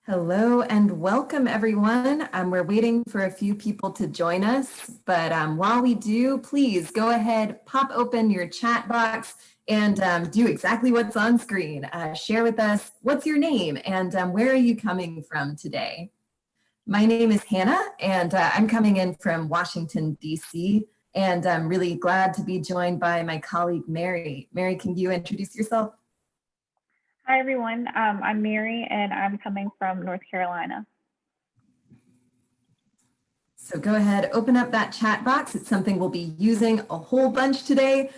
Hello and welcome everyone. We're waiting for a few people to join us, but while we do, please go ahead, pop open your chat box and do exactly what's on screen. Share with us what's your name and where are you coming from today? My name is Hannah and I'm coming in from Washington, DC, and I'm really glad to be joined by my colleague, Mary. Mary, can you introduce yourself? Hi, everyone. I'm Mary, and I'm coming from North Carolina. So go ahead, open up that chat box. It's something we'll be using a whole bunch today.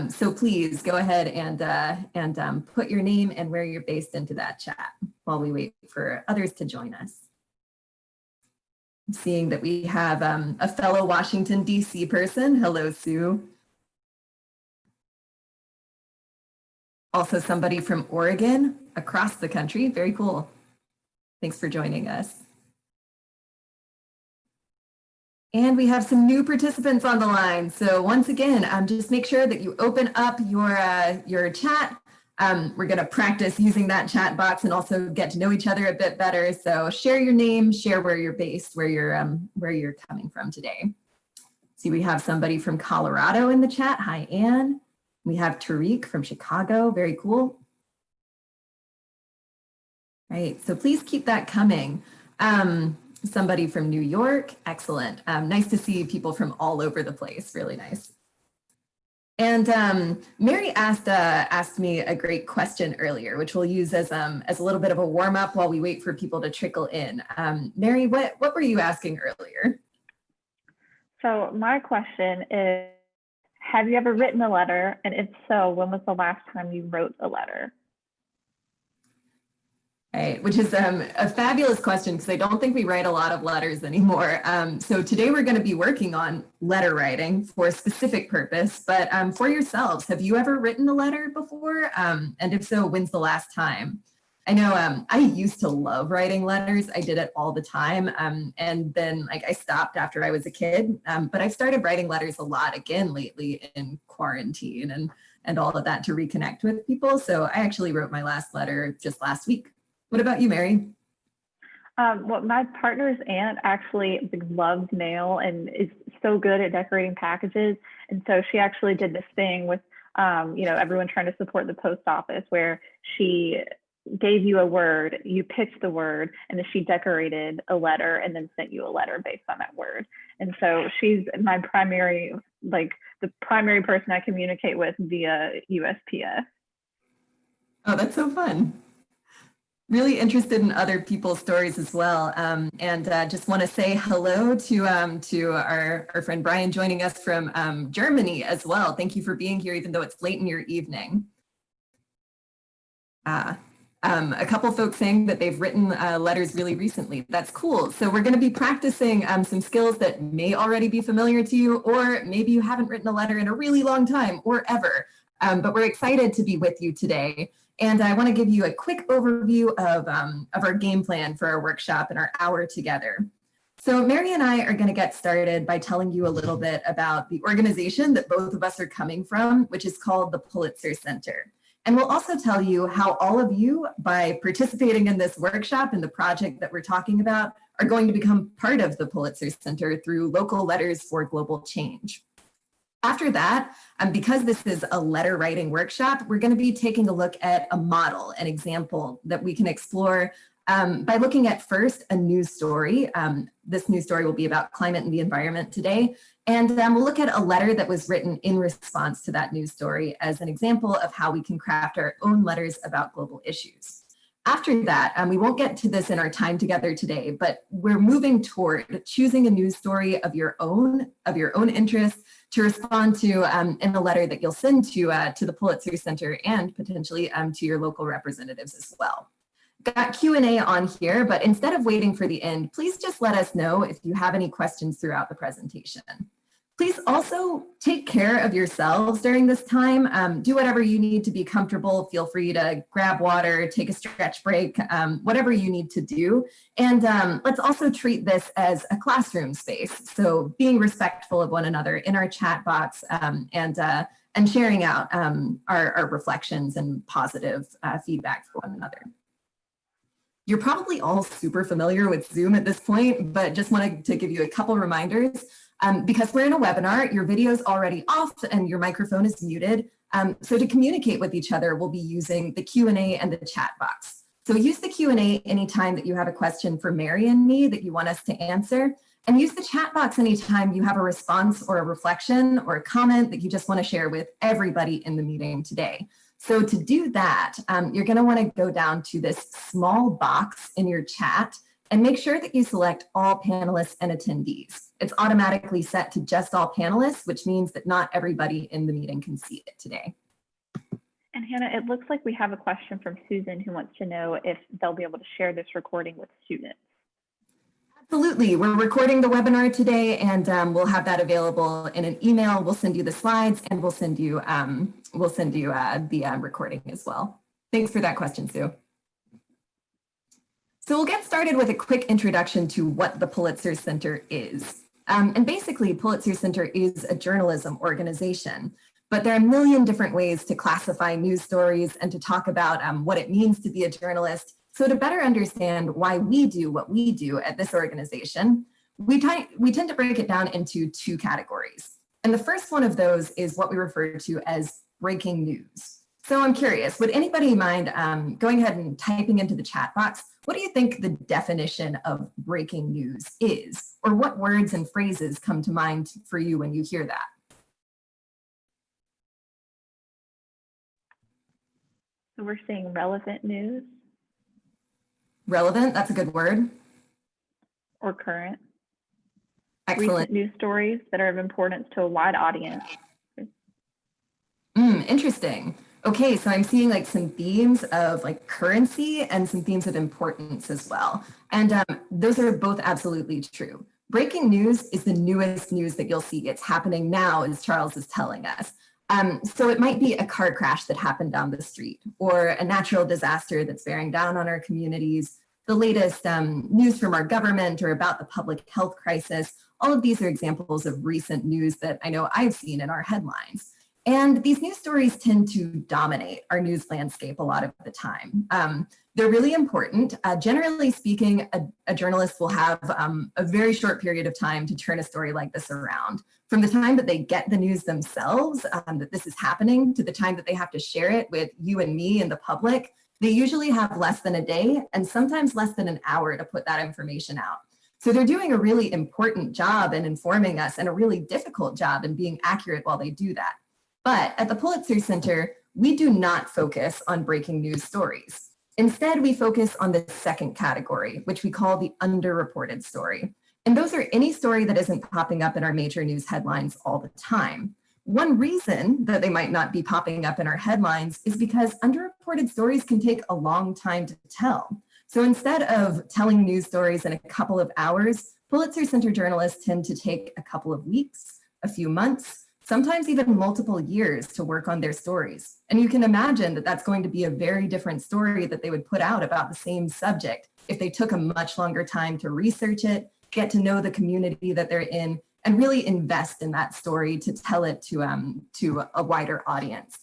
So please go ahead and put your name and where you're based into that chat while we wait for others to join us. I'm seeing that we have a fellow Washington, DC person. Hello, Sue. Also somebody from Oregon, across the country. Very cool. Thanks for joining us. And we have some new participants on the line. So once again, just make sure that you open up your chat. We're going to practice using that chat box and also get to know each other a bit better. So share your name, share where you're based, where you're coming from today. See, we have somebody from Colorado in the chat. Hi, Anne. We have Tariq from Chicago. Very cool. Right, so please keep that coming. Somebody from New York, excellent. Nice to see people from all over the place, really nice. And Mary asked me a great question earlier, which we'll use as a little bit of a warm up while we wait for people to trickle in. Mary, what were you asking earlier? So my question is, have you ever written a letter? And if so, when was the last time you wrote a letter? Right, which is a fabulous question because I don't think we write a lot of letters anymore. So today we're going to be working on letter writing for a specific purpose, but for yourselves, have you ever written a letter before? And if so, when's the last time? I know I used to love writing letters. I did it all the time. And then I stopped after I was a kid, but I've started writing letters a lot again lately in quarantine and all of that to reconnect with people. So I actually wrote my last letter just last week. What about you, Mary? Well, my partner's aunt actually loves mail and is so good at decorating packages. And so she actually did this thing with, everyone trying to support the post office where she gave you a word, you picked the word, and then she decorated a letter and then sent you a letter based on that word. And so she's my primary, the primary person I communicate with via USPS. Oh, that's so fun. Really interested in other people's stories as well. And just want to say hello to our friend Brian joining us from Germany as well. Thank you for being here, even though it's late in your evening. A couple folks saying that they've written letters really recently. That's cool. So we're going to be practicing some skills that may already be familiar to you, or maybe you haven't written a letter in a really long time or ever. But we're excited to be with you today. And I want to give you a quick overview of our game plan for our workshop and our hour together. So Mary and I are going to get started by telling you a little bit about the organization that both of us are coming from, which is called the Pulitzer Center. And we'll also tell you how all of you, by participating in this workshop and the project that we're talking about, are going to become part of the Pulitzer Center through local letters for global change. After that, because this is a letter writing workshop, we're going to be taking a look at a model, an example that we can explore by looking at first a news story. This news story will be about climate and the environment today. And we'll look at a letter that was written in response to that news story as an example of how we can craft our own letters about global issues. After that, we won't get to this in our time together today, but we're moving toward choosing a news story of your own interest to respond to in a letter that you'll send to the Pulitzer Center and potentially to your local representatives as well. Got Q&A on here, but instead of waiting for the end, please just let us know if you have any questions throughout the presentation. Please also take care of yourselves during this time. Do whatever you need to be comfortable. Feel free to grab water, take a stretch break, whatever you need to do. And let's also treat this as a classroom space. So being respectful of one another in our chat box and sharing out our reflections and positive feedback for one another. You're probably all super familiar with Zoom at this point, but just wanted to give you a couple reminders. Because we're in a webinar, your video is already off and your microphone is muted. So to communicate with each other, we'll be using the Q&A and the chat box. So use the Q&A anytime that you have a question for Mary and me that you want us to answer, and use the chat box anytime you have a response or a reflection or a comment that you just want to share with everybody in the meeting today. So to do that, you're going to want to go down to this small box in your chat and make sure that you select all panelists and attendees. It's automatically set to just all panelists, which means that not everybody in the meeting can see it today. And Hannah, it looks like we have a question from Susan who wants to know if they'll be able to share this recording with students. Absolutely. We're recording the webinar today, and we'll have that available in an email. We'll send you the slides, and we'll send you the recording as well. Thanks for that question, Sue. So we'll get started with a quick introduction to what the Pulitzer Center is. And basically, Pulitzer Center is a journalism organization, but there are a million different ways to classify news stories and to talk about what it means to be a journalist. So to better understand why we do what we do at this organization, we tend to break it down into two categories. And the first one of those is what we refer to as breaking news. So I'm curious, would anybody mind going ahead and typing into the chat box, what do you think the definition of breaking news is? Or what words and phrases come to mind for you when you hear that? So we're seeing relevant news. Relevant, that's a good word. Or current. Excellent. Recent news stories that are of importance to a wide audience. Interesting. Okay, so I'm seeing like some themes of like currency and some themes of importance as well. And those are both absolutely true. Breaking news is the newest news that you'll see. It's happening now, as Charles is telling us. So it might be a car crash that happened down the street, or a natural disaster that's bearing down on our communities, the latest news from our government or about the public health crisis. All of these are examples of recent news that I know I've seen in our headlines. And these news stories tend to dominate our news landscape a lot of the time. They're really important. Generally speaking, a journalist will have a very short period of time to turn a story like this around. From the time that they get the news themselves, that this is happening, to the time that they have to share it with you and me and the public, they usually have less than a day and sometimes less than an hour to put that information out. So they're doing a really important job in informing us and a really difficult job in being accurate while they do that. But at the Pulitzer Center, we do not focus on breaking news stories. Instead, we focus on the second category, which we call the underreported story. And those are any story that isn't popping up in our major news headlines all the time. One reason that they might not be popping up in our headlines is because underreported stories can take a long time to tell. So instead of telling news stories in a couple of hours, Pulitzer Center journalists tend to take a couple of weeks, a few months, sometimes even multiple years to work on their stories. And you can imagine that that's going to be a very different story that they would put out about the same subject if they took a much longer time to research it, get to know the community that they're in, and really invest in that story to tell it to a wider audience.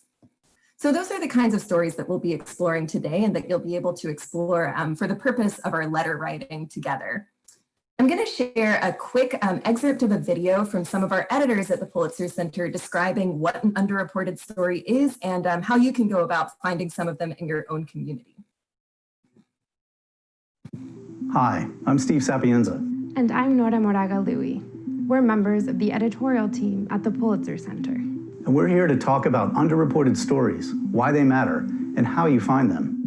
So those are the kinds of stories that we'll be exploring today and that you'll be able to explore for the purpose of our letter writing together. I'm going to share a quick excerpt of a video from some of our editors at the Pulitzer Center describing what an underreported story is and how you can go about finding some of them in your own community. Hi, I'm Steve Sapienza. And I'm Nora Moraga Louie. We're members of the editorial team at the Pulitzer Center. And we're here to talk about underreported stories, why they matter, and how you find them.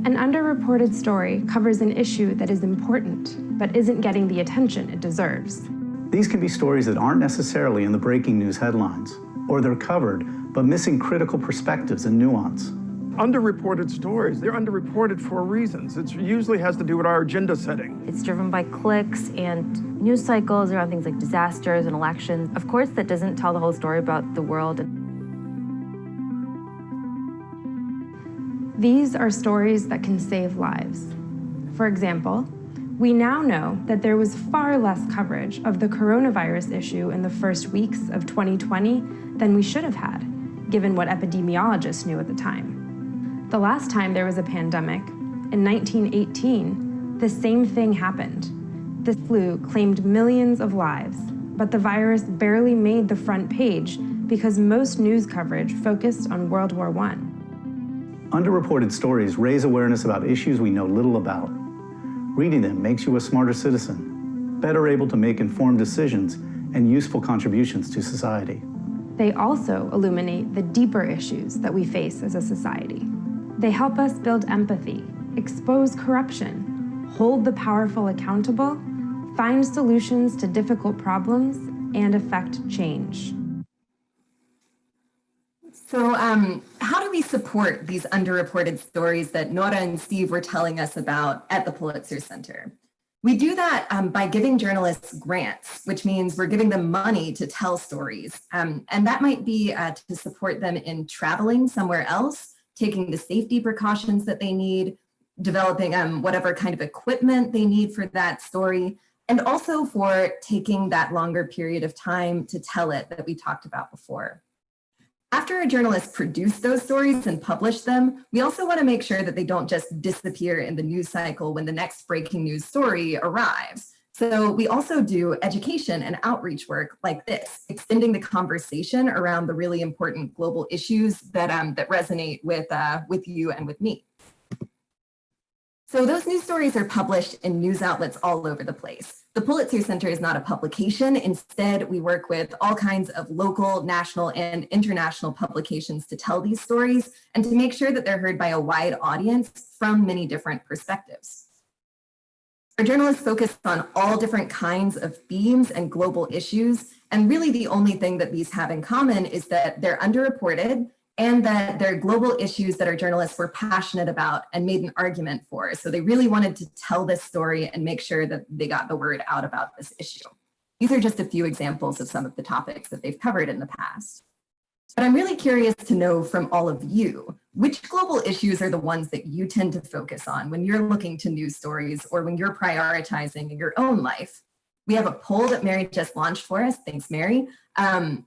An underreported story covers an issue that is important, but isn't getting the attention it deserves. These can be stories that aren't necessarily in the breaking news headlines, or they're covered, but missing critical perspectives and nuance. Underreported stories, they're underreported for reasons. It usually has to do with our agenda setting. It's driven by clicks and news cycles around things like disasters and elections. Of course, that doesn't tell the whole story about the world. These are stories that can save lives. For example, we now know that there was far less coverage of the coronavirus issue in the first weeks of 2020 than we should have had, given what epidemiologists knew at the time. The last time there was a pandemic, in 1918, the same thing happened. The flu claimed millions of lives, but the virus barely made the front page because most news coverage focused on World War I. Underreported stories raise awareness about issues we know little about. Reading them makes you a smarter citizen, better able to make informed decisions and useful contributions to society. They also illuminate the deeper issues that we face as a society. They help us build empathy, expose corruption, hold the powerful accountable, find solutions to difficult problems, and affect change. So how do we support these underreported stories that Nora and Steve were telling us about at the Pulitzer Center? We do that by giving journalists grants, which means we're giving them money to tell stories. And that might be to support them in traveling somewhere else, taking the safety precautions that they need, developing whatever kind of equipment they need for that story, and also for taking that longer period of time to tell it that we talked about before. After a journalist produces those stories and publish them, we also want to make sure that they don't just disappear in the news cycle when the next breaking news story arrives. So we also do education and outreach work like this, extending the conversation around the really important global issues that resonate with you and with me. So those news stories are published in news outlets all over the place. The Pulitzer Center is not a publication. Instead, we work with all kinds of local, national, and international publications to tell these stories and to make sure that they're heard by a wide audience from many different perspectives. Our journalists focus on all different kinds of themes and global issues, and really the only thing that these have in common is that they're underreported and that they're global issues that our journalists were passionate about and made an argument for. So they really wanted to tell this story and make sure that they got the word out about this issue. These are just a few examples of some of the topics that they've covered in the past. But I'm really curious to know from all of you, which global issues are the ones that you tend to focus on when you're looking to news stories or when you're prioritizing in your own life? We have a poll that Mary just launched for us. Thanks, Mary.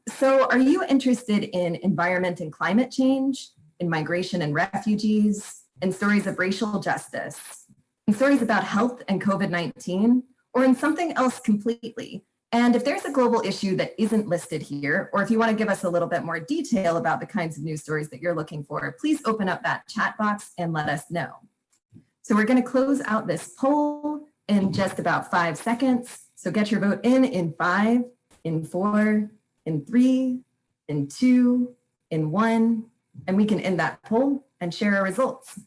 So are you interested in environment and climate change, in migration and refugees, in stories of racial justice, in stories about health and COVID-19, or in something else completely? And if there's a global issue that isn't listed here, or if you want to give us a little bit more detail about the kinds of news stories that you're looking for, please open up that chat box and let us know. So we're going to close out this poll in just about 5 seconds. So get your vote in 5, in 4, in 3, in 2, in 1, and we can end that poll and share our results.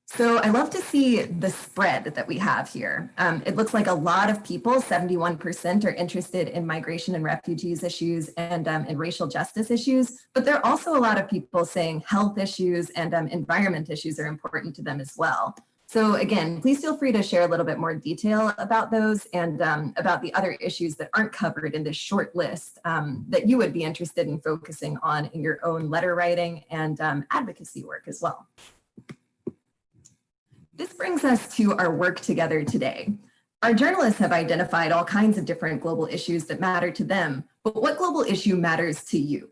So I love to see the spread that we have here. It looks like a lot of people, 71% are interested in migration and refugees issues and in racial justice issues, but there are also a lot of people saying health issues and environment issues are important to them as well. So again, please feel free to share a little bit more detail about those and about the other issues that aren't covered in this short list that you would be interested in focusing on in your own letter writing and advocacy work as well. This brings us to our work together today. Our journalists have identified all kinds of different global issues that matter to them, but what global issue matters to you?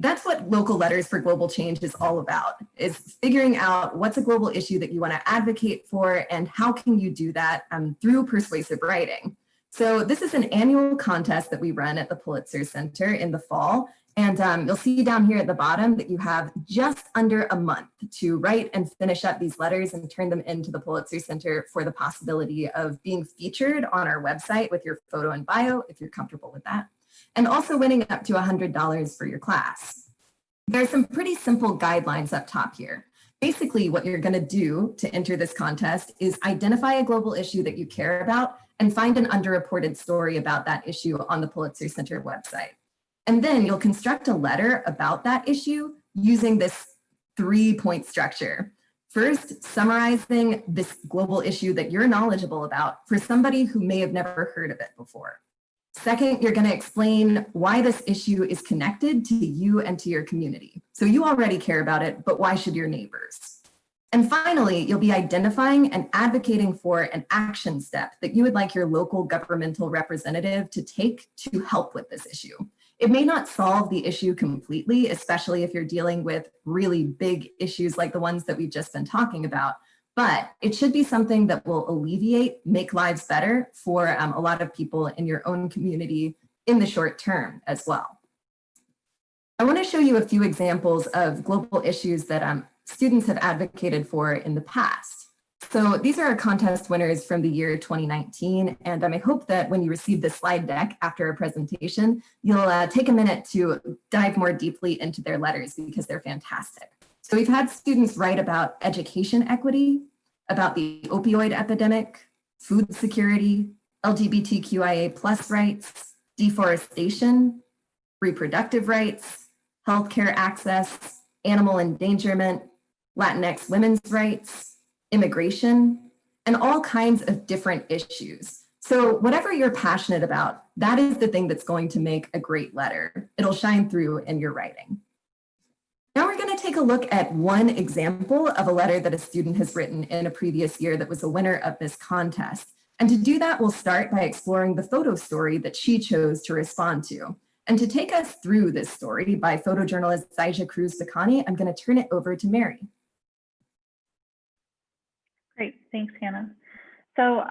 That's what Local Letters for Global Change is all about, is figuring out what's a global issue that you want to advocate for and how can you do that through persuasive writing. So this is an annual contest that we run at the Pulitzer Center in the fall. And you'll see down here at the bottom that you have just under a month to write and finish up these letters and turn them into the Pulitzer Center for the possibility of being featured on our website with your photo and bio, if you're comfortable with that, and also winning up to $100 for your class. There are some pretty simple guidelines up top here. Basically, what you're going to do to enter this contest is identify a global issue that you care about and find an underreported story about that issue on the Pulitzer Center website. And then you'll construct a letter about that issue using this 3-point structure. First, summarizing this global issue that you're knowledgeable about for somebody who may have never heard of it before. Second, you're going to explain why this issue is connected to you and to your community. So you already care about it, but why should your neighbors? And finally, you'll be identifying and advocating for an action step that you would like your local governmental representative to take to help with this issue. It may not solve the issue completely, especially if you're dealing with really big issues like the ones that we've just been talking about, but it should be something that will alleviate, make lives better for a lot of people in your own community in the short term as well. I want to show you a few examples of global issues that students have advocated for in the past. So these are our contest winners from the year 2019, and I hope that when you receive the slide deck after our presentation, you'll take a minute to dive more deeply into their letters because they're fantastic. So we've had students write about education equity, about the opioid epidemic, food security, LGBTQIA+ rights, deforestation, reproductive rights, healthcare access, animal endangerment, Latinx women's rights, immigration, and all kinds of different issues. So whatever you're passionate about, that is the thing that's going to make a great letter. It'll shine through in your writing. Now we're going to take a look at one example of a letter that a student has written in a previous year that was a winner of this contest. And to do that, we'll start by exploring the photo story that she chose to respond to. And to take us through this story by photojournalist Zaija Cruz-Bacani, I'm going to turn it over to Mary. Great, thanks, Hannah. So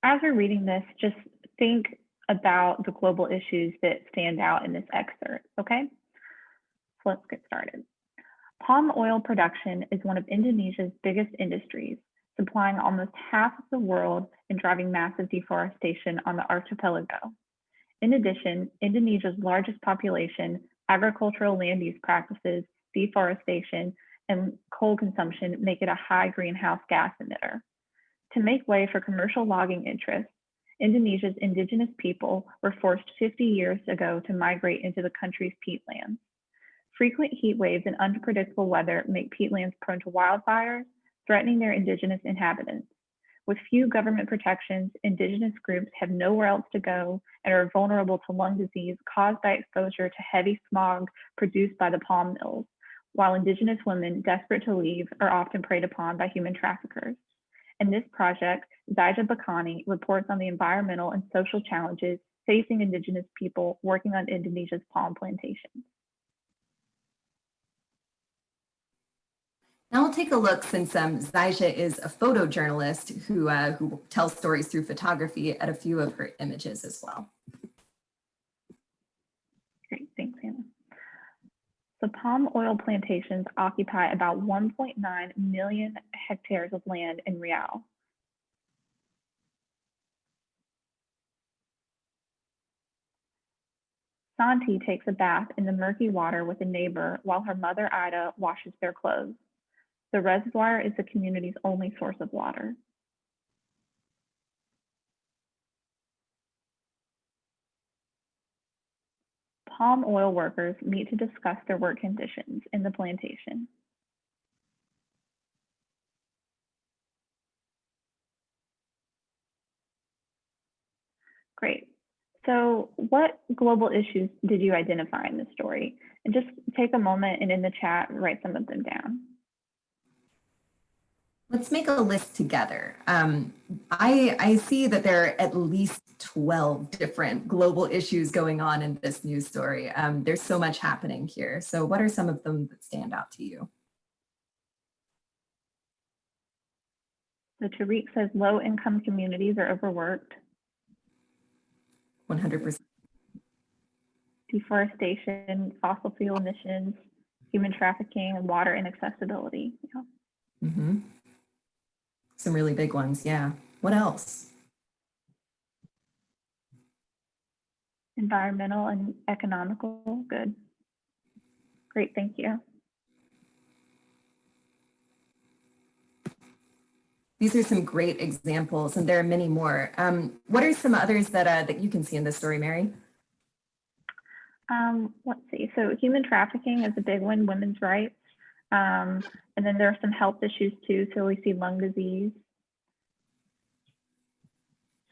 as we're reading this, just think about the global issues that stand out in this excerpt, okay? So let's get started. Palm oil production is one of Indonesia's biggest industries, supplying almost half of the world and driving massive deforestation on the archipelago. In addition, Indonesia's largest population, agricultural land use practices, deforestation, and coal consumption make it a high greenhouse gas emitter. To make way for commercial logging interests, Indonesia's indigenous people were forced 50 years ago to migrate into the country's peatlands. Frequent heat waves and unpredictable weather make peatlands prone to wildfires, threatening their indigenous inhabitants. With few government protections, indigenous groups have nowhere else to go and are vulnerable to lung disease caused by exposure to heavy smog produced by the palm mills, while indigenous women desperate to leave are often preyed upon by human traffickers. In this project, Zaija Bacani reports on the environmental and social challenges facing indigenous people working on Indonesia's palm plantations. Now we'll take a look, since Zaija is a photojournalist who tells stories through photography, at a few of her images as well. Great, thanks, Hannah. So palm oil plantations occupy about 1.9 million hectares of land in Riau. Santi takes a bath in the murky water with a neighbor while her mother Ida washes their clothes. The reservoir is the community's only source of water. Palm oil workers meet to discuss their work conditions in the plantation. Great. So what global issues did you identify in this story? And just take a moment and in the chat, write some of them down. Let's make a list together. I see that there are at least 12 different global issues going on in this news story. There's so much happening here. So what are some of them that stand out to you? So Tariq says low-income communities are overworked. 100%. Deforestation, fossil fuel emissions, human trafficking, and water inaccessibility. Yeah. Mm-hmm. Some really big ones, yeah. What else? Environmental and economical, good. Great, thank you. These are some great examples, and there are many more. What are some others that you can see in this story, Mary? Let's see, so human trafficking is a big one, women's rights. And then there are some health issues too. So we see lung disease.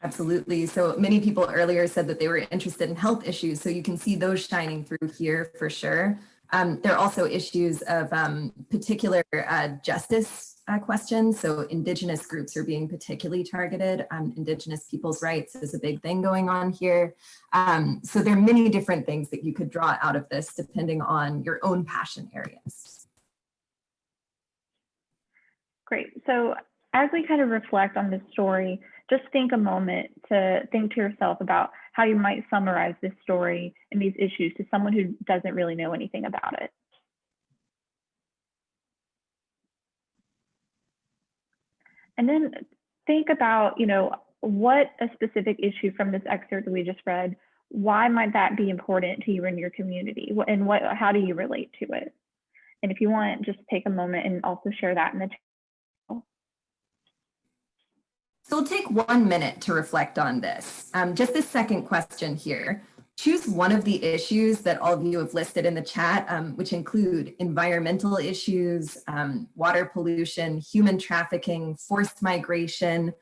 Absolutely. So many people earlier said that they were interested in health issues. So you can see those shining through here for sure. There are also issues of particular justice questions. So Indigenous groups are being particularly targeted. Indigenous people's rights is a big thing going on here. So there are many different things that you could draw out of this depending on your own passion areas. Great. So as we kind of reflect on this story, just think a moment to think to yourself about how you might summarize this story and these issues to someone who doesn't really know anything about it. And then think about, what a specific issue from this excerpt that we just read, why might that be important to you and your community? And how do you relate to it? And if you want, just take a moment and also share that in the chat. So we'll take 1 minute to reflect on this. Just this second question here. Choose one of the issues that all of you have listed in the chat, which include environmental issues, water pollution, human trafficking, forced migration,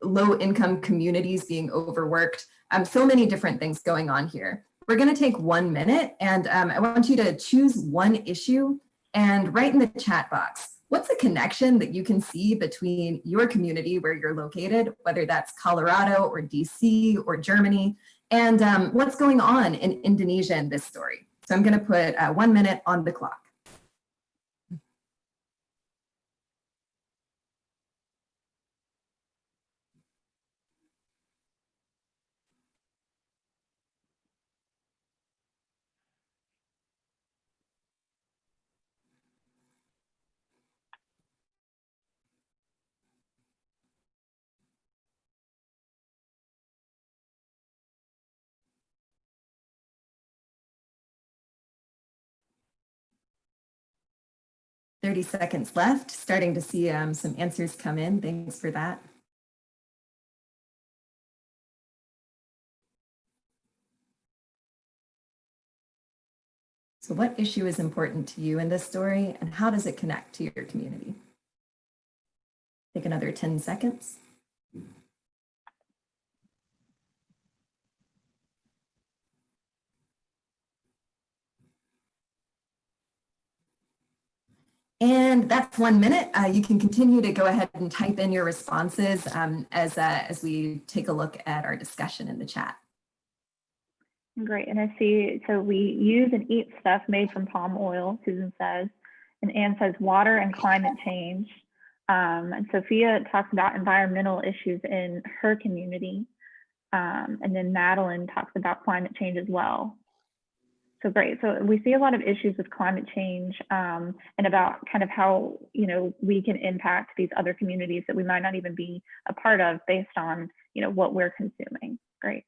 low-income communities being overworked, so many different things going on here. We're going to take 1 minute, and I want you to choose one issue and write in the chat box, what's a connection that you can see between your community where you're located, whether that's Colorado or DC or Germany, and what's going on in Indonesia in this story. So I'm going to put 1 minute on the clock. "30 seconds left, starting to see some answers come in. Thanks for that. So what issue is important to you in this story, and how does it connect to your community? Take another 10 seconds. And that's 1 minute. You can continue to go ahead and type in your responses as we take a look at our discussion in the chat. Great, and I see, so we use and eat stuff made from palm oil, Susan says, and Anne says water and climate change. And Sophia talks about environmental issues in her community. And then Madeline talks about climate change as well. So great, so we see a lot of issues with climate change and about kind of how, we can impact these other communities that we might not even be a part of based on, what we're consuming. Great.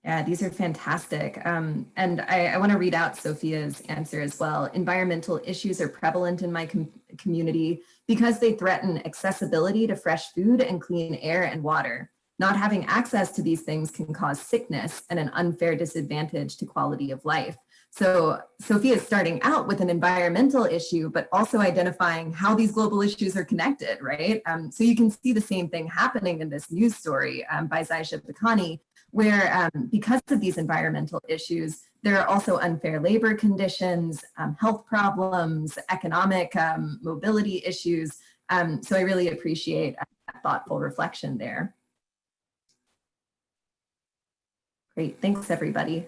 Yeah, these are fantastic. And I want to read out Sophia's answer as well. Environmental issues are prevalent in my community because they threaten accessibility to fresh food and clean air and water. Not having access to these things can cause sickness and an unfair disadvantage to quality of life. So Sophia is starting out with an environmental issue, but also identifying how these global issues are connected, right? So you can see the same thing happening in this news story by Zaisha Bakani, where because of these environmental issues, there are also unfair labor conditions, health problems, economic mobility issues. So I really appreciate that thoughtful reflection there. Great, thanks everybody.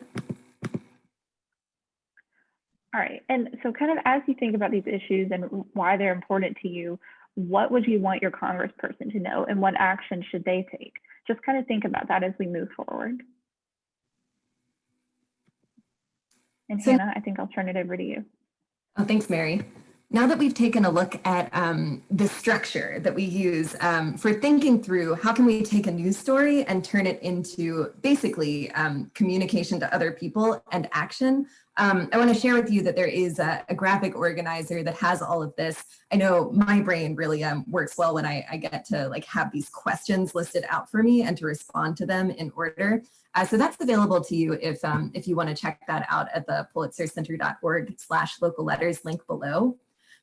All right, and so kind of as you think about these issues and why they're important to you, what would you want your congressperson to know and what action should they take? Just kind of think about that as we move forward. And Hannah, I think I'll turn it over to you. Oh, thanks, Mary. Now that we've taken a look at the structure that we use for thinking through how can we take a news story and turn it into basically communication to other people and action, I want to share with you that there is a graphic organizer that has all of this. I know my brain really works well when I get to have these questions listed out for me and to respond to them in order. So that's available to you if you want to check that out at the pulitzercenter.org/local letters link below.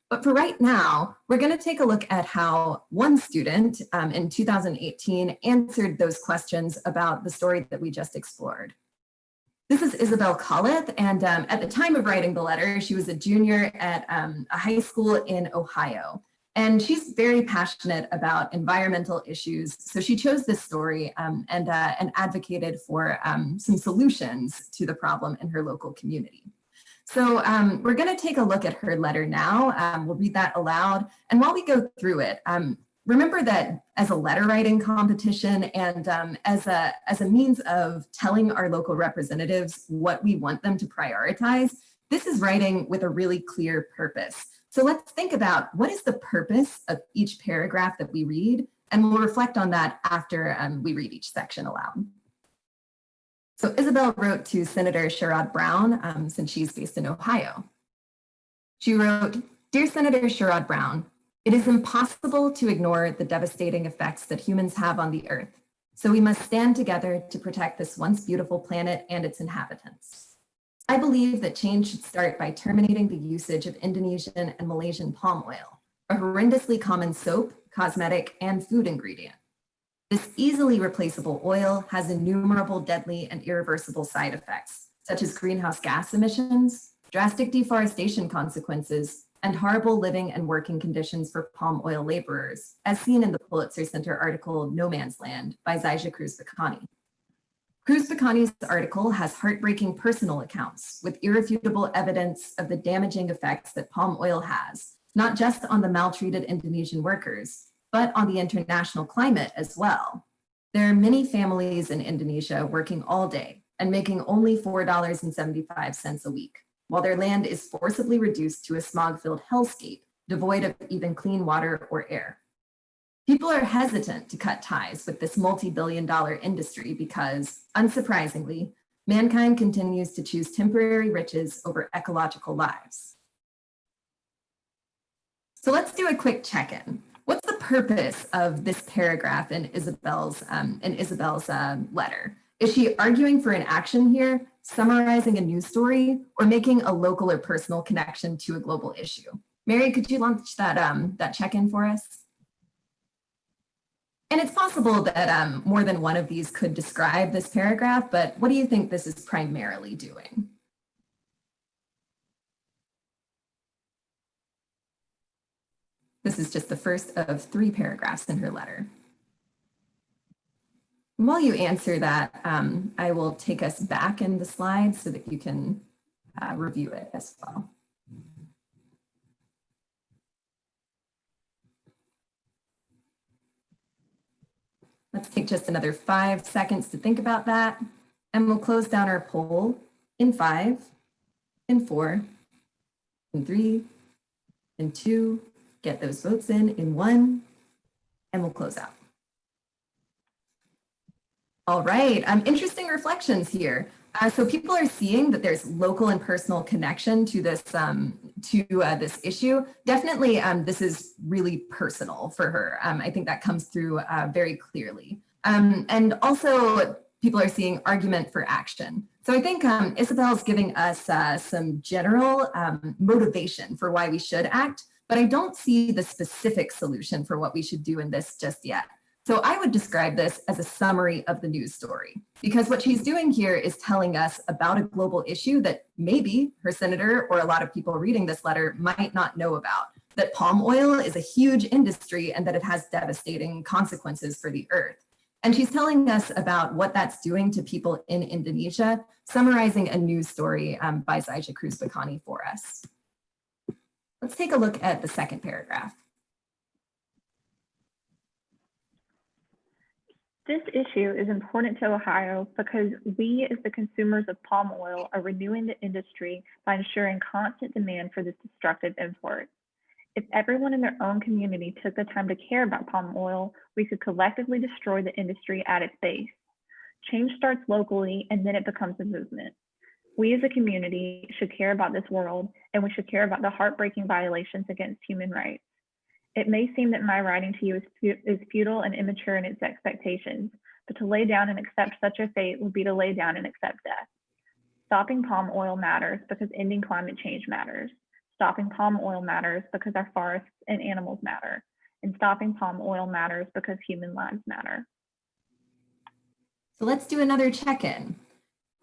But for right now, we're going to take a look at how one student in 2018 answered those questions about the story that we just explored. This is Isabelle Khalid, and at the time of writing the letter, she was a junior at a high school in Ohio. And she's very passionate about environmental issues. So she chose this story and advocated for some solutions to the problem in her local community. So we're going to take a look at her letter now. We'll read that aloud. And while we go through it, remember that as a letter writing competition and as a means of telling our local representatives what we want them to prioritize, this is writing with a really clear purpose. So let's think about what is the purpose of each paragraph that we read, and we'll reflect on that after we read each section aloud. So Isabelle wrote to Senator Sherrod Brown, since she's based in Ohio. She wrote, "Dear Senator Sherrod Brown, it is impossible to ignore the devastating effects that humans have on the earth, so we must stand together to protect this once beautiful planet and its inhabitants. I believe that change should start by terminating the usage of Indonesian and Malaysian palm oil, a horrendously common soap, cosmetic, and food ingredient. This easily replaceable oil has innumerable deadly and irreversible side effects, such as greenhouse gas emissions, drastic deforestation consequences, and horrible living and working conditions for palm oil laborers, as seen in the Pulitzer Center article No Man's Land by Zaija Cruz-Bacani. Cruz-Bacani's article has heartbreaking personal accounts with irrefutable evidence of the damaging effects that palm oil has, not just on the maltreated Indonesian workers, but on the international climate as well. There are many families in Indonesia working all day and making only $4.75 a week, while their land is forcibly reduced to a smog-filled hellscape, devoid of even clean water or air. People are hesitant to cut ties with this multi-billion-dollar industry because, unsurprisingly, mankind continues to choose temporary riches over ecological lives." So let's do a quick check-in. What's the purpose of this paragraph in Isabelle's letter? Is she arguing for an action here, summarizing a news story, or making a local or personal connection to a global issue? Mary, could you launch that check-in for us? And it's possible that more than one of these could describe this paragraph, but what do you think this is primarily doing? This is just the first of 3 paragraphs in her letter. And while you answer that, I will take us back in the slides so that you can review it as well. Let's take just another 5 seconds to think about that, and we'll close down our poll in 5, in 4, in 3, in 2, get those votes in 1, and we'll close out. All right, interesting reflections here. So people are seeing that there's local and personal connection to this this issue. Definitely, this is really personal for her. I think that comes through very clearly. And also, people are seeing argument for action. So I think Isabelle's giving us some general motivation for why we should act, but I don't see the specific solution for what we should do in this just yet. So I would describe this as a summary of the news story, because what she's doing here is telling us about a global issue that maybe her senator or a lot of people reading this letter might not know about, that palm oil is a huge industry and that it has devastating consequences for the earth. And she's telling us about what that's doing to people in Indonesia, summarizing a news story by Zaija Cruz-Bacani for us. Let's take a look at the second paragraph. This issue is important to Ohio because we, as the consumers of palm oil, are renewing the industry by ensuring constant demand for this destructive import. If everyone in their own community took the time to care about palm oil, we could collectively destroy the industry at its base. Change starts locally, and then it becomes a movement. We as a community should care about this world, and we should care about the heartbreaking violations against human rights. It may seem that my writing to you is futile and immature in its expectations, but to lay down and accept such a fate would be to lay down and accept death. Stopping palm oil matters because ending climate change matters. Stopping palm oil matters because our forests and animals matter. And stopping palm oil matters because human lives matter. So let's do another check-in.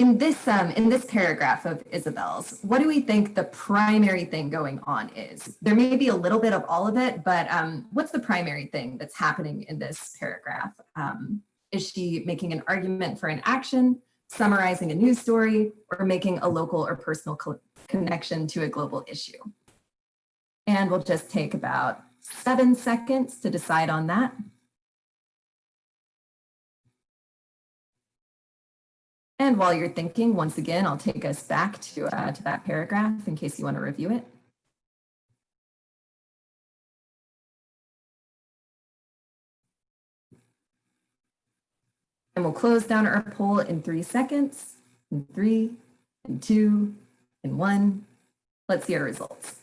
in this paragraph of Isabelle's, what do we think the primary thing going on is? There may be a little bit of all of it, but what's the primary thing that's happening in this paragraph? Is she making an argument for an action, summarizing a news story, or making a local or personal connection to a global issue? And we'll just take about 7 seconds to decide on that. And while you're thinking, once again, I'll take us back to that paragraph in case you want to review it. And we'll close down our poll in 3 seconds, in 3, in 2, in 1. Let's see our results.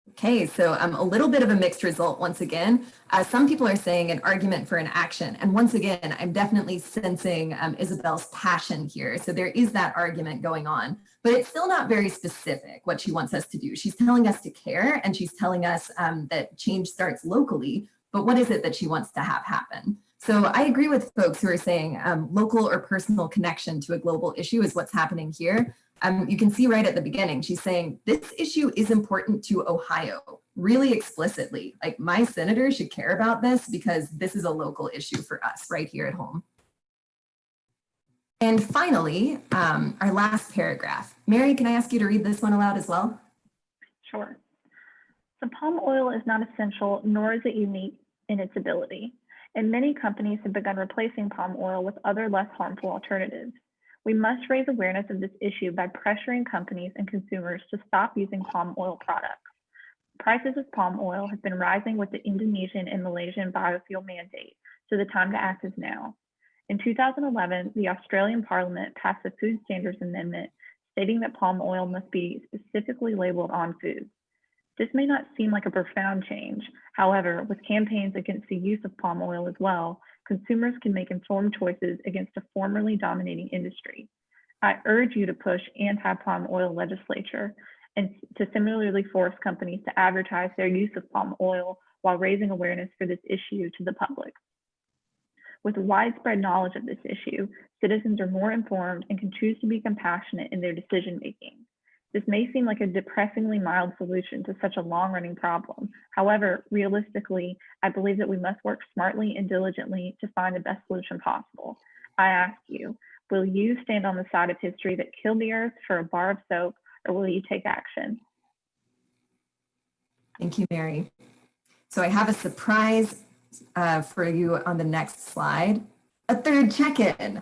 Okay, so a little bit of a mixed result once again. Some people are saying an argument for an action. And once again, I'm definitely sensing Isabelle's passion here. So there is that argument going on, but it's still not very specific what she wants us to do. She's telling us to care and she's telling us that change starts locally, but what is it that she wants to have happen? So I agree with folks who are saying local or personal connection to a global issue is what's happening here. You can see right at the beginning, she's saying this issue is important to Ohio, really explicitly. Like my senator should care about this because this is a local issue for us right here at home. And finally, our last paragraph. Mary, can I ask you to read this one aloud as well? Sure. So palm oil is not essential, nor is it unique in its ability. And many companies have begun replacing palm oil with other less harmful alternatives. We must raise awareness of this issue by pressuring companies and consumers to stop using palm oil products. Prices of palm oil have been rising with the Indonesian and Malaysian biofuel mandate, so the time to act is now. In 2011, the Australian Parliament passed the Food Standards Amendment stating that palm oil must be specifically labeled on foods. This may not seem like a profound change. However, with campaigns against the use of palm oil as well, consumers can make informed choices against a formerly dominating industry. I urge you to push anti-palm oil legislature and to similarly force companies to advertise their use of palm oil while raising awareness for this issue to the public. With widespread knowledge of this issue, citizens are more informed and can choose to be compassionate in their decision-making. This may seem like a depressingly mild solution to such a long-running problem. However, realistically, I believe that we must work smartly and diligently to find the best solution possible. I ask you, will you stand on the side of history that killed the earth for a bar of soap, or will you take action? Thank you, Mary. So I have a surprise for you on the next slide. A third check-in.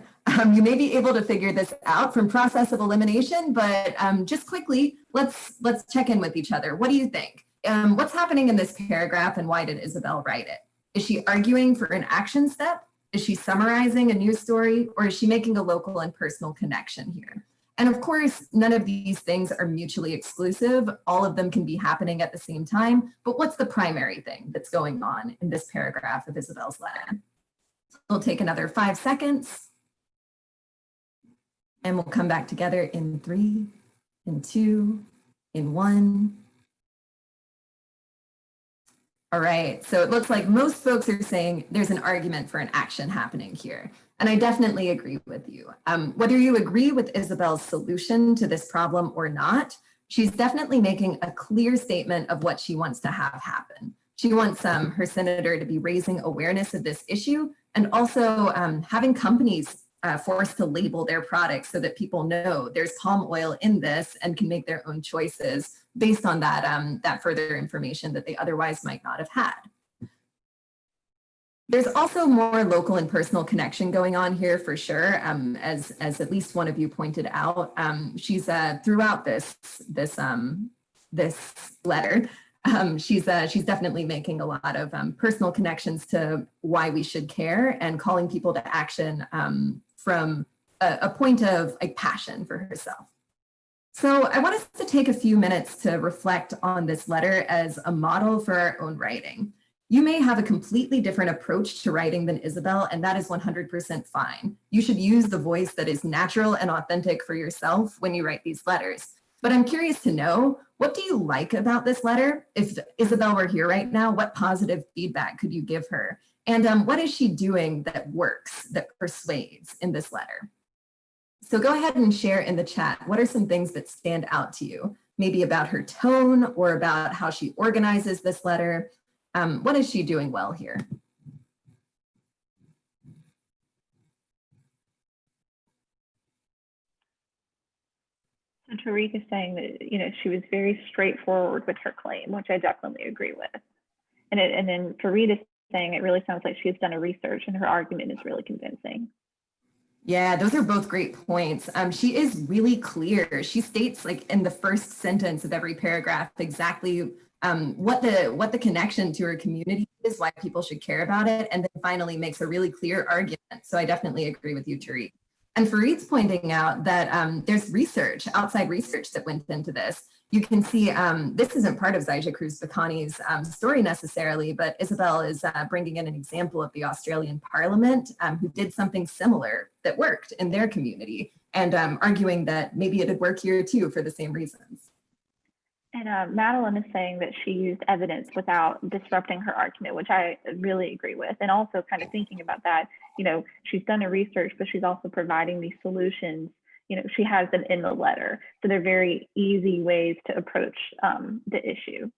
You may be able to figure this out from process of elimination, but just quickly, let's check in with each other. What do you think? What's happening in this paragraph and why did Isabelle write it? Is she arguing for an action step? Is she summarizing a news story? Or is she making a local and personal connection here? And of course, none of these things are mutually exclusive. All of them can be happening at the same time, but what's the primary thing that's going on in this paragraph of Isabelle's letter? We'll take another 5 seconds. And we'll come back together in 3, in 2, in 1. All right, so it looks like most folks are saying there's an argument for an action happening here. And I definitely agree with you. Whether you agree with Isabelle's solution to this problem or not, she's definitely making a clear statement of what she wants to have happen. She wants her senator to be raising awareness of this issue and also having companies forced to label their products so that people know there's palm oil in this and can make their own choices based on that, that further information that they otherwise might not have had. There's also more local and personal connection going on here for sure, as at least one of you pointed out. She's throughout this letter, she's definitely making a lot of personal connections to why we should care and calling people to action from a point of like passion for herself. So I want us to take a few minutes to reflect on this letter as a model for our own writing. You may have a completely different approach to writing than Isabelle, and that is 100% fine. You should use the voice that is natural and authentic for yourself when you write these letters. But I'm curious to know, what do you like about this letter? If Isabelle were here right now, what positive feedback could you give her? And what is she doing that works, that persuades in this letter? So go ahead and share in the chat. What are some things that stand out to you? Maybe about her tone or about how she organizes this letter. What is she doing well here? So Tariq is saying that, she was very straightforward with her claim, which I definitely agree with. And then Fareed is saying it really sounds like she has done a research and her argument is really convincing. Yeah, those are both great points. She is really clear. She states like in the first sentence of every paragraph exactly what the connection to her community is, why people should care about it, and then finally makes a really clear argument. So I definitely agree with you, Tariq. And Fareed's pointing out that there's research, outside research that went into this. You can see this isn't part of Zaija Cruz Bacani's story necessarily, but Isabelle is bringing in an example of the Australian Parliament who did something similar that worked in their community and arguing that maybe it'd work here too for the same reasons. And Madeline is saying that she used evidence without disrupting her argument, which I really agree with. And also kind of thinking about that, she's done the research, but she's also providing these solutions. She has them in the letter. So they're very easy ways to approach the issue.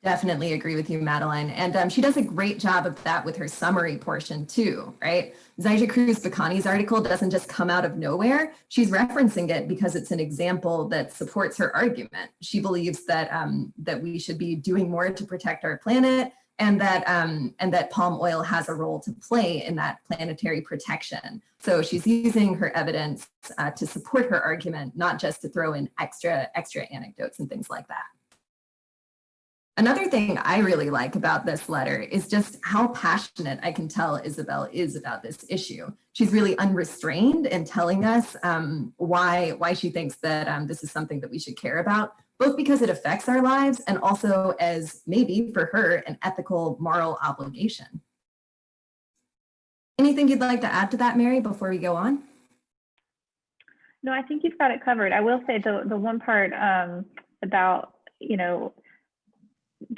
Definitely agree with you, Madeline. And she does a great job of that with her summary portion too, right? Zaija Cruz Bacani's article doesn't just come out of nowhere. She's referencing it because it's an example that supports her argument. She believes that, that we should be doing more to protect our planet and that palm oil has a role to play in that planetary protection. So she's using her evidence to support her argument, not just to throw in extra anecdotes and things like that. Another thing I really like about this letter is just how passionate I can tell Isabelle is about this issue. She's really unrestrained in telling us why she thinks that this is something that we should care about, both because it affects our lives and also as maybe for her an ethical, moral obligation. Anything you'd like to add to that, Mary, before we go on? No, I think you've got it covered. I will say the one part about,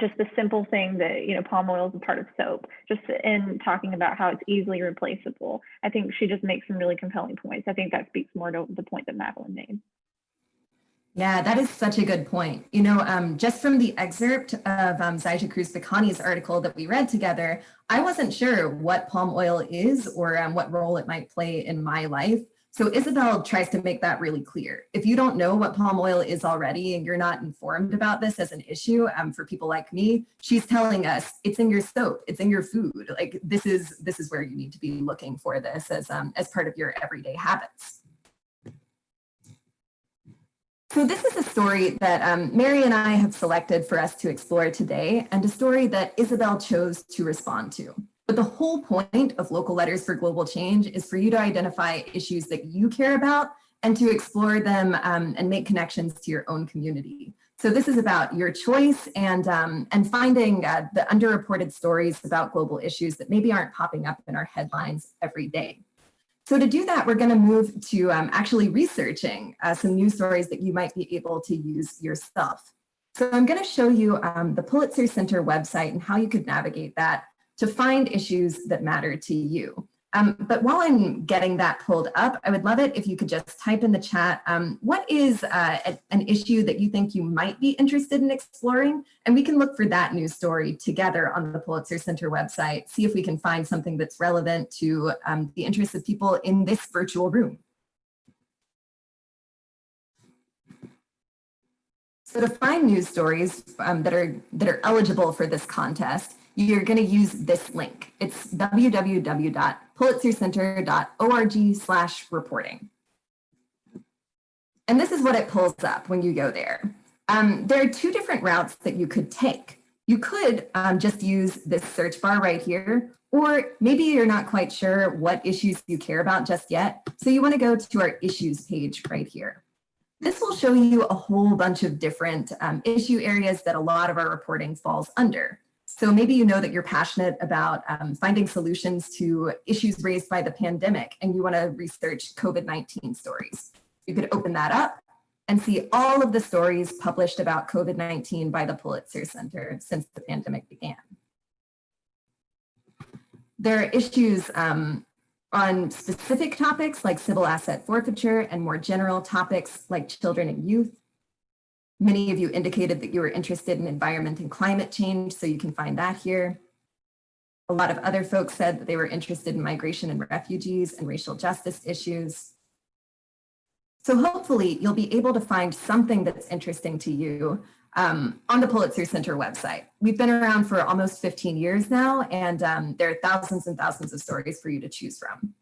just the simple thing that, palm oil is a part of soap, just in talking about how it's easily replaceable. I think she just makes some really compelling points. I think that speaks more to the point that Madeline made. Yeah, that is such a good point. Just from the excerpt of Zaija Cruz Bacani's article that we read together, I wasn't sure what palm oil is or what role it might play in my life. So Isabelle tries to make that really clear. If you don't know what palm oil is already and you're not informed about this as an issue for people like me, she's telling us it's in your soap, it's in your food. Like this is where you need to be looking for this as part of your everyday habits. So this is a story that Mary and I have selected for us to explore today, and a story that Isabelle chose to respond to. But the whole point of Local Letters for Global Change is for you to identify issues that you care about and to explore them and make connections to your own community. So this is about your choice and finding the underreported stories about global issues that maybe aren't popping up in our headlines every day. So to do that, we're going to move to actually researching some news stories that you might be able to use yourself. So I'm going to show you the Pulitzer Center website and how you could navigate that to find issues that matter to you. But while I'm getting that pulled up, I would love it if you could just type in the chat, what is an issue that you think you might be interested in exploring? And we can look for that news story together on the Pulitzer Center website, see if we can find something that's relevant to the interests of people in this virtual room. So to find news stories that are eligible for this contest, you're going to use this link. It's www.pulitzercenter.org/reporting. And this is what it pulls up when you go there. There are two different routes that you could take. You could just use this search bar right here, or maybe you're not quite sure what issues you care about just yet. So you want to go to our issues page right here. This will show you a whole bunch of different issue areas that a lot of our reporting falls under. So maybe you know that you're passionate about finding solutions to issues raised by the pandemic and you want to research COVID-19 stories. You could open that up and see all of the stories published about COVID-19 by the Pulitzer Center since the pandemic began. There are issues on specific topics like civil asset forfeiture and more general topics like children and youth. Many of you indicated that you were interested in environment and climate change, so you can find that here. A lot of other folks said that they were interested in migration and refugees and racial justice issues. So hopefully you'll be able to find something that's interesting to you on the Pulitzer Center website. We've been around for almost 15 years now, and there are thousands and thousands of stories for you to choose from.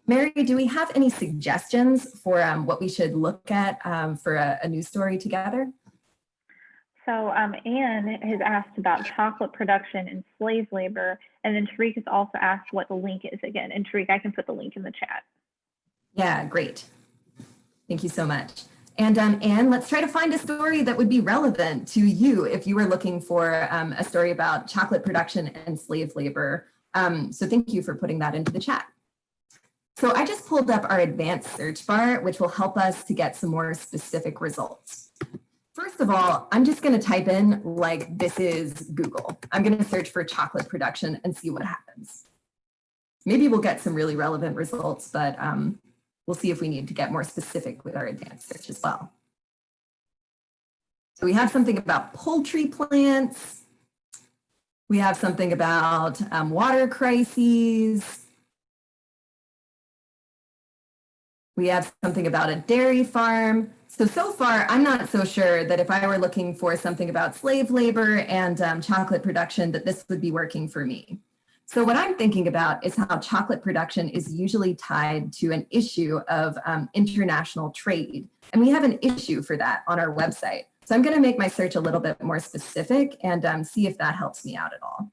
Mary, do we have any suggestions for what we should look at for a news story together? So Anne has asked about chocolate production and slave labor, and then Tariq has also asked what the link is again. And Tariq, I can put the link in the chat. Yeah, great. Thank you so much. And Anne, let's try to find a story that would be relevant to you if you were looking for a story about chocolate production and slave labor. So thank you for putting that into the chat. So I just pulled up our advanced search bar, which will help us to get some more specific results. First of all, I'm just going to type in like this is Google. I'm going to search for chocolate production and see what happens. Maybe we'll get some really relevant results, but we'll see if we need to get more specific with our advanced search as well. So we have something about poultry plants. We have something about water crises. We have something about a dairy farm. So far, I'm not so sure that if I were looking for something about slave labor and chocolate production, that this would be working for me. So what I'm thinking about is how chocolate production is usually tied to an issue of international trade. And we have an issue for that on our website. So I'm going to make my search a little bit more specific and see if that helps me out at all.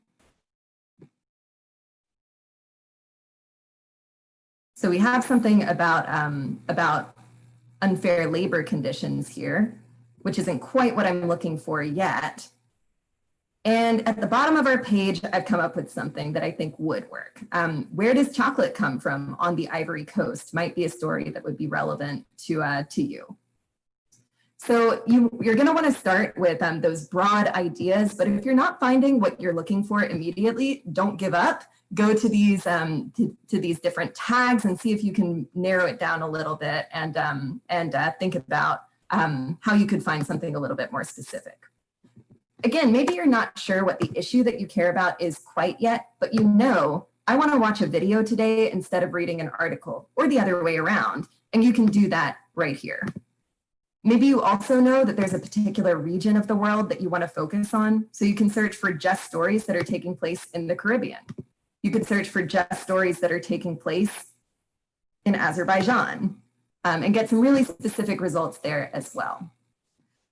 So we have something about unfair labor conditions here, which isn't quite what I'm looking for yet. And at the bottom of our page, I've come up with something that I think would work. Where does chocolate come from on the Ivory Coast? Might be a story that would be relevant to you. So you're going to want to start with those broad ideas, but if you're not finding what you're looking for immediately, don't give up. Go to these different tags and see if you can narrow it down a little bit and think about how you could find something a little bit more specific. Again, maybe you're not sure what the issue that you care about is quite yet, but you know, I want to watch a video today instead of reading an article, or the other way around, and you can do that right here. Maybe you also know that there's a particular region of the world that you want to focus on, so you can search for just stories that are taking place in the Caribbean. You could search for just stories that are taking place in Azerbaijan and get some really specific results there as well.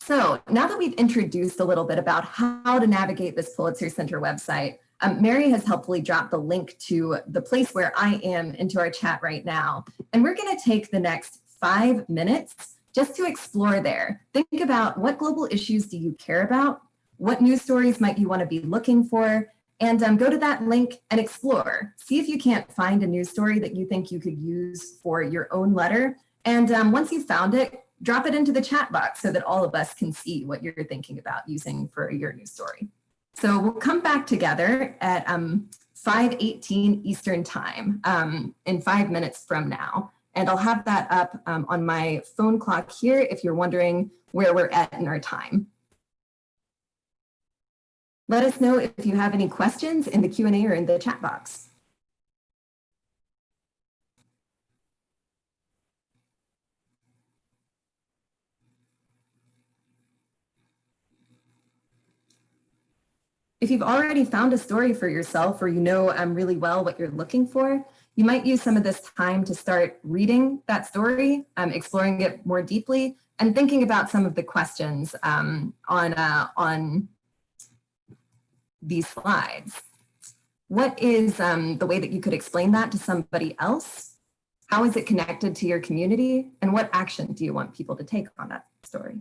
So now that we've introduced a little bit about how to navigate this Pulitzer Center website, Mary has helpfully dropped the link to the place where I am into our chat right now. And we're going to take the next 5 minutes just to explore there. Think about what global issues do you care about? What news stories might you want to be looking for? And go to that link and explore. See if you can't find a news story that you think you could use for your own letter. And once you've found it, drop it into the chat box so that all of us can see what you're thinking about using for your news story. So we'll come back together at 5:18 Eastern time in 5 minutes from now. And I'll have that up on my phone clock here if you're wondering where we're at in our time. Let us know if you have any questions in the Q&A or in the chat box. If you've already found a story for yourself or you know really well what you're looking for, you might use some of this time to start reading that story, exploring it more deeply, and thinking about some of the questions on these slides. What is the way that you could explain that to somebody else? How is it connected to your community? And what action do you want people to take on that story?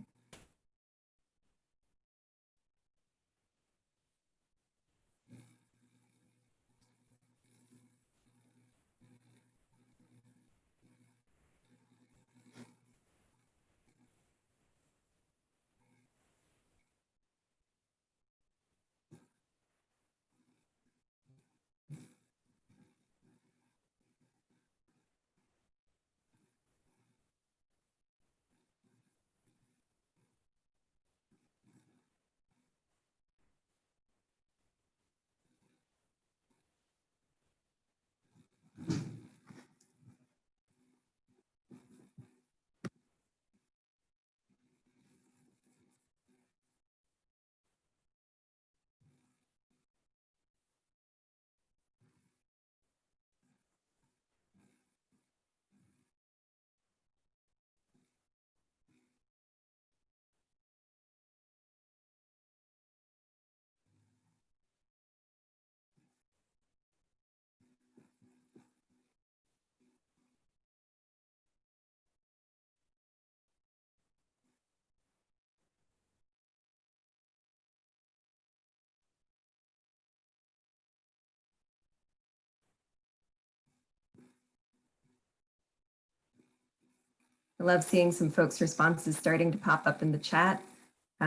I love seeing some folks' responses starting to pop up in the chat.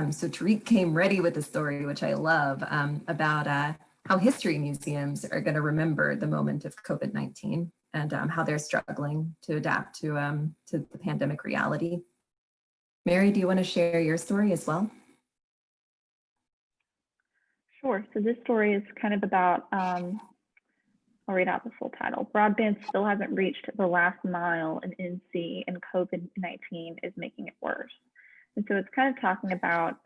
So Tariq came ready with a story, which I love, about how history museums are going to remember the moment of COVID-19 and how they're struggling to adapt to the pandemic reality. Mary, do you want to share your story as well? Sure. So this story is kind of about, I'll read out the full title. Broadband still hasn't reached the last mile in NC, and COVID-19 is making it worse. And so it's kind of talking about,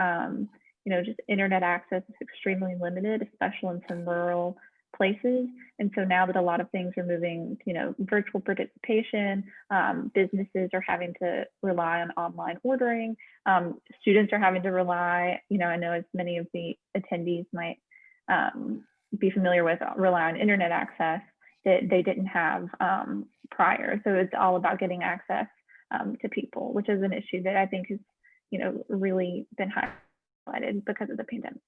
just internet access is extremely limited, especially in some rural places. And so now that a lot of things are moving, virtual participation, businesses are having to rely on online ordering, students are having to rely, I know as many of the attendees might be familiar with, rely on internet access that they didn't have prior. So it's all about getting access to people, which is an issue that I think has, really been highlighted because of the pandemic.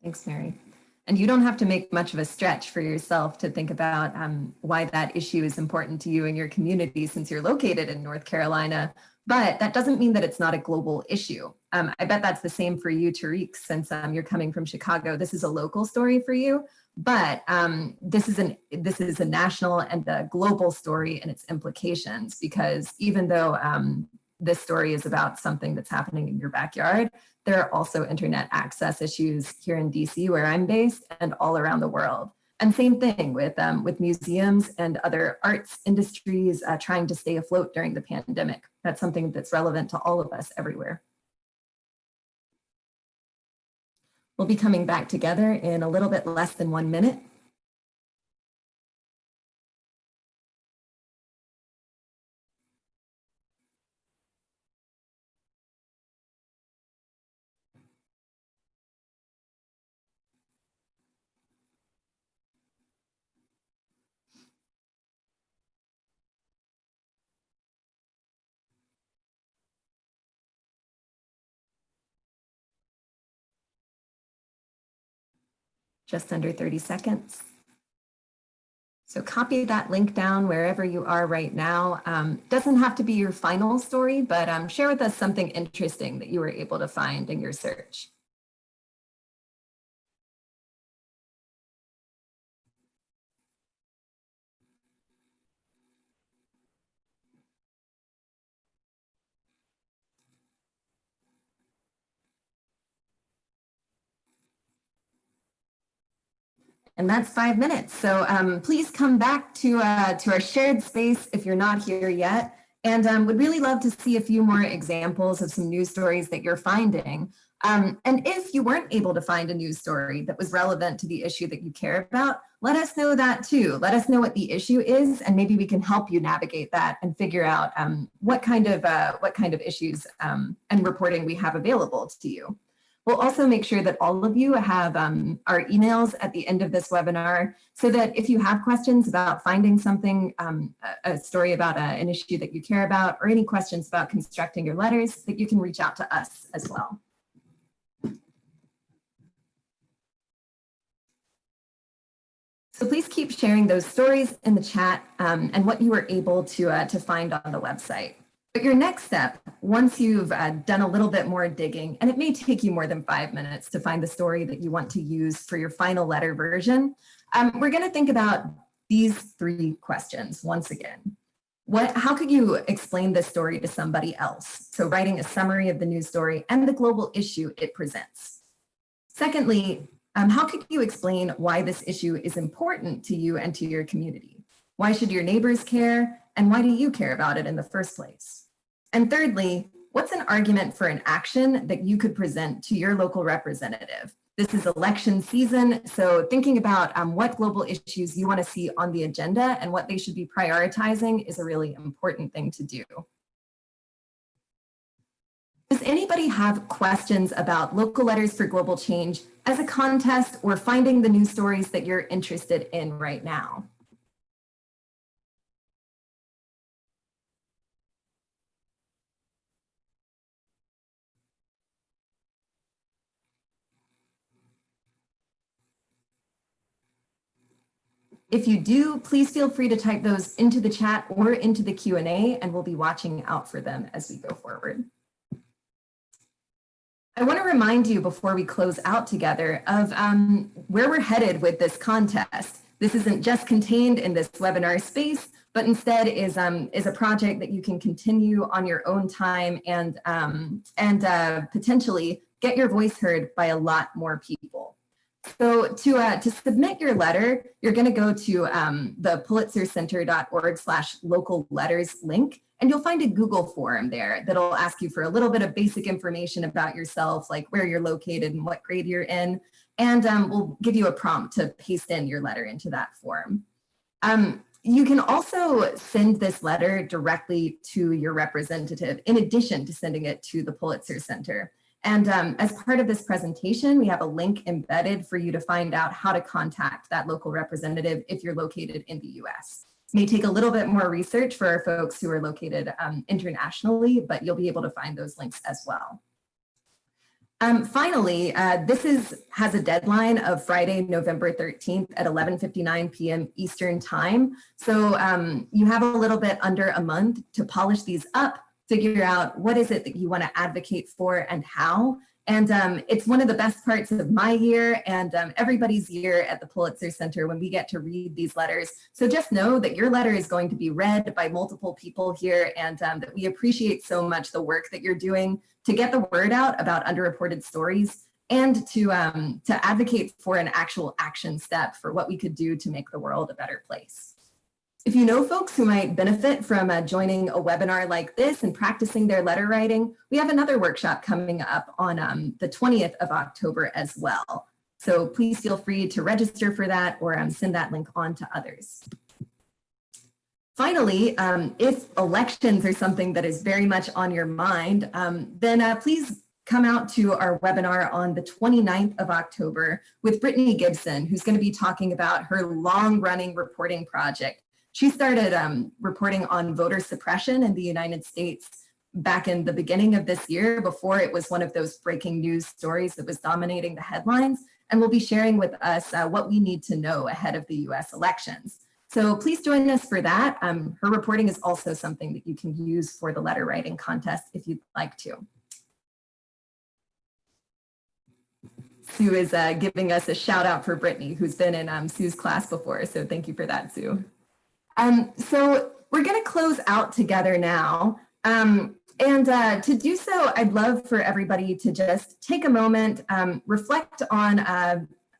Thanks, Mary. And you don't have to make much of a stretch for yourself to think about why that issue is important to you and your community, since you're located in North Carolina. But that doesn't mean that it's not a global issue. I bet that's the same for you, Tariq, since you're coming from Chicago. This is a local story for you, but this is a national and a global story and its implications, because even though this story is about something that's happening in your backyard, there are also internet access issues here in DC, where I'm based, and all around the world. And same thing with museums and other arts industries trying to stay afloat during the pandemic. That's something that's relevant to all of us everywhere. We'll be coming back together in a little bit less than 1 minute. Just under 30 seconds. So copy that link down wherever you are right now. Doesn't have to be your final story, but share with us something interesting that you were able to find in your search. And that's 5 minutes. So please come back to our shared space if you're not here yet. And would really love to see a few more examples of some news stories that you're finding. And if you weren't able to find a news story that was relevant to the issue that you care about, let us know that too. Let us know what the issue is, and maybe we can help you navigate that and figure out what kind of issues and reporting we have available to you. We'll also make sure that all of you have our emails at the end of this webinar, so that if you have questions about finding something, a story about an issue that you care about, or any questions about constructing your letters, that you can reach out to us as well. So please keep sharing those stories in the chat and what you were able to find on the website. But your next step, once you've done a little bit more digging, and it may take you more than 5 minutes to find the story that you want to use for your final letter version, we're going to think about these 3 questions once again. How could you explain this story to somebody else? So writing a summary of the news story and the global issue it presents. Secondly, how could you explain why this issue is important to you and to your community? Why should your neighbors care? And why do you care about it in the first place? And thirdly, what's an argument for an action that you could present to your local representative? This is election season, so thinking about what global issues you want to see on the agenda and what they should be prioritizing is a really important thing to do. Does anybody have questions about local letters for global change as a contest, or finding the news stories that you're interested in right now? If you do, please feel free to type those into the chat or into the Q&A, and we'll be watching out for them as we go forward. I want to remind you before we close out together of where we're headed with this contest. This isn't just contained in this webinar space, but instead is a project that you can continue on your own time and potentially get your voice heard by a lot more people. So to submit your letter, you're going to go to the pulitzercenter.org/local letters link, and you'll find a Google form there that'll ask you for a little bit of basic information about yourself, like where you're located and what grade you're in, and we'll give you a prompt to paste in your letter into that form. You can also send this letter directly to your representative in addition to sending it to the Pulitzer Center. And as part of this presentation, we have a link embedded for you to find out how to contact that local representative if you're located in the US. It may take a little bit more research for our folks who are located internationally, but you'll be able to find those links as well. Finally, this has a deadline of Friday, November 13th at 11:59 p.m. Eastern Time. So you have a little bit under a month to polish these up, figure out what is it that you want to advocate for and how. And it's one of the best parts of my year and everybody's year at the Pulitzer Center when we get to read these letters. So just know that your letter is going to be read by multiple people here, and that we appreciate so much the work that you're doing to get the word out about underreported stories and to advocate for an actual action step for what we could do to make the world a better place. If you know folks who might benefit from joining a webinar like this and practicing their letter writing, we have another workshop coming up on the 20th of October as well. So please feel free to register for that or send that link on to others. Finally, if elections are something that is very much on your mind, then please come out to our webinar on the 29th of October with Brittany Gibson, who's going to be talking about her long-running reporting project. She started reporting on voter suppression in the United States back in the beginning of this year, before it was one of those breaking news stories that was dominating the headlines, and will be sharing with us what we need to know ahead of the US elections. So please join us for that. Her reporting is also something that you can use for the letter writing contest if you'd like to. Sue is giving us a shout out for Brittany, who's been in Sue's class before, so thank you for that, Sue. So we're going to close out together now. And to do so, I'd love for everybody to just take a moment, reflect on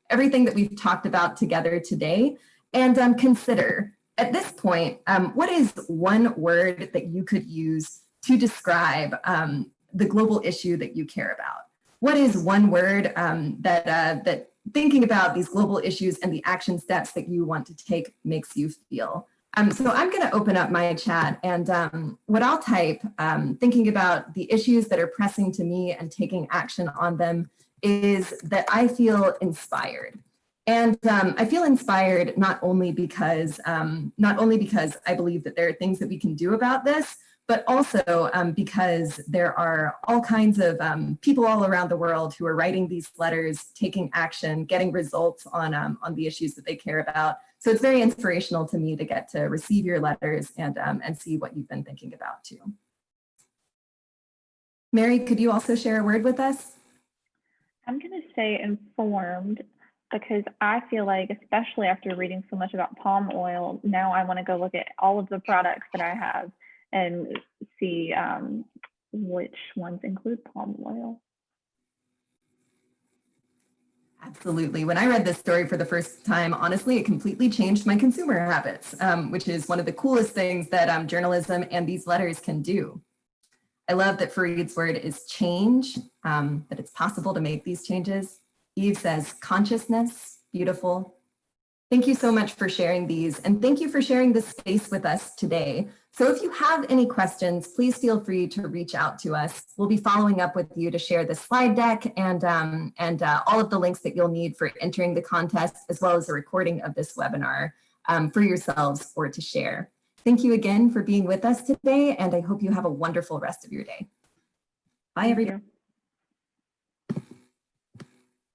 everything that we've talked about together today, and consider, at this point, what is one word that you could use to describe the global issue that you care about? What is one word that thinking about these global issues and the action steps that you want to take makes you feel? So I'm going to open up my chat, and what I'll type, thinking about the issues that are pressing to me and taking action on them, is that I feel inspired. And I feel inspired not only because I believe that there are things that we can do about this, but also because there are all kinds of people all around the world who are writing these letters, taking action, getting results on the issues that they care about. So it's very inspirational to me to get to receive your letters and see what you've been thinking about too. Mary, could you also share a word with us? I'm going to say informed, because I feel like, especially after reading so much about palm oil, now I want to go look at all of the products that I have and see which ones include palm oil. Absolutely. When I read this story for the first time, honestly, it completely changed my consumer habits, which is one of the coolest things that journalism and these letters can do. I love that Fareed's word is change, that it's possible to make these changes. Eve says consciousness, beautiful. Thank you so much for sharing these, and thank you for sharing this space with us today. So if you have any questions, please feel free to reach out to us. We'll be following up with you to share the slide deck and all of the links that you'll need for entering the contest, as well as a recording of this webinar for yourselves or to share. Thank you again for being with us today, and I hope you have a wonderful rest of your day. Bye, everybody.